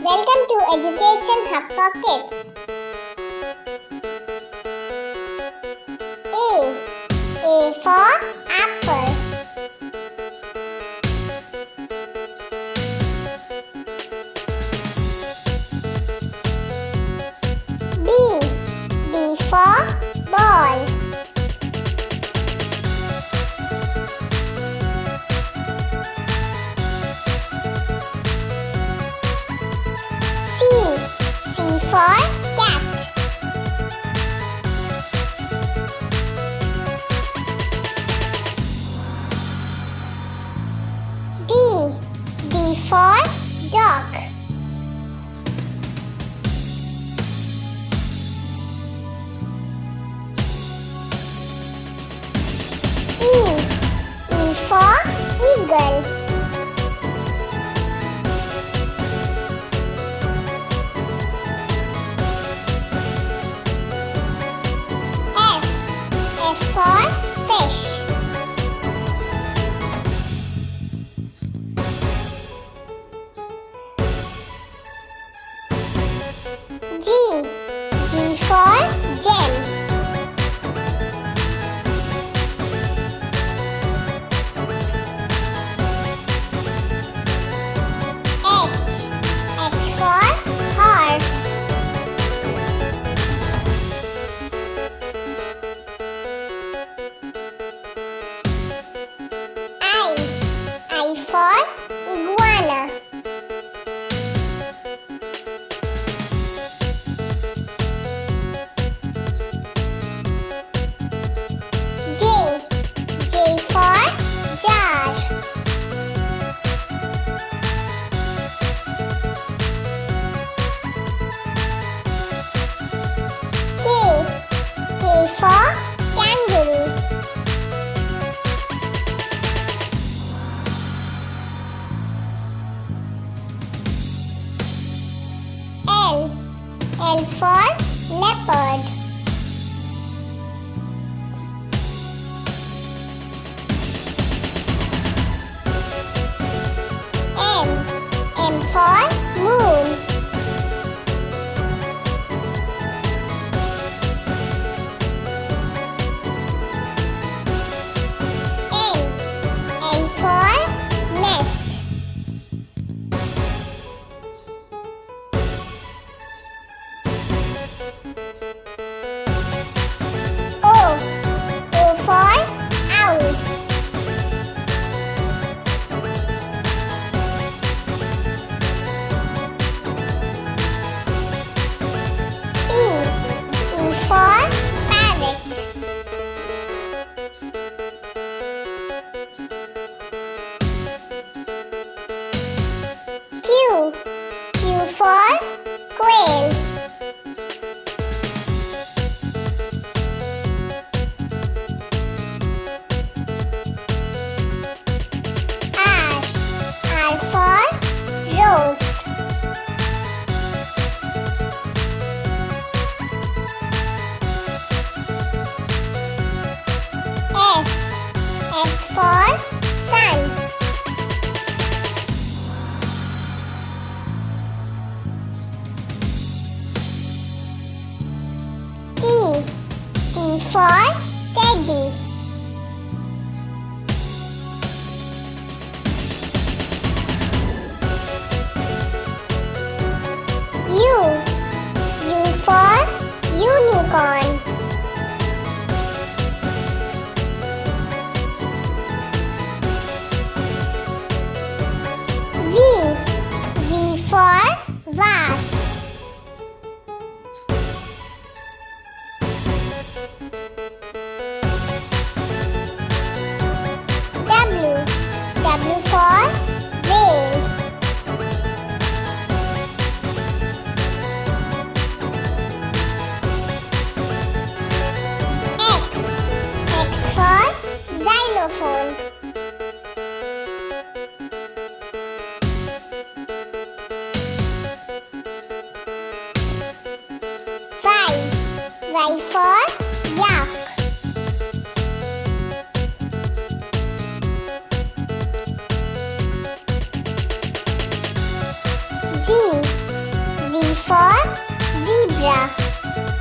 Welcome to Education Hub for Kids. A for apple. B for ball. C for cat. D for dog. E for eagle. F for fish. G for gem. H for horse. I for iguana. J for jar. K for kangaroo. L for leopard. M for moon. N for nest. O for owl. P for parrot. Q for quail. R for rose. S for sun. T for teddy. U for unicorn. V for vase. W for whale. X for xylophone. Y for yak. Z for zebra.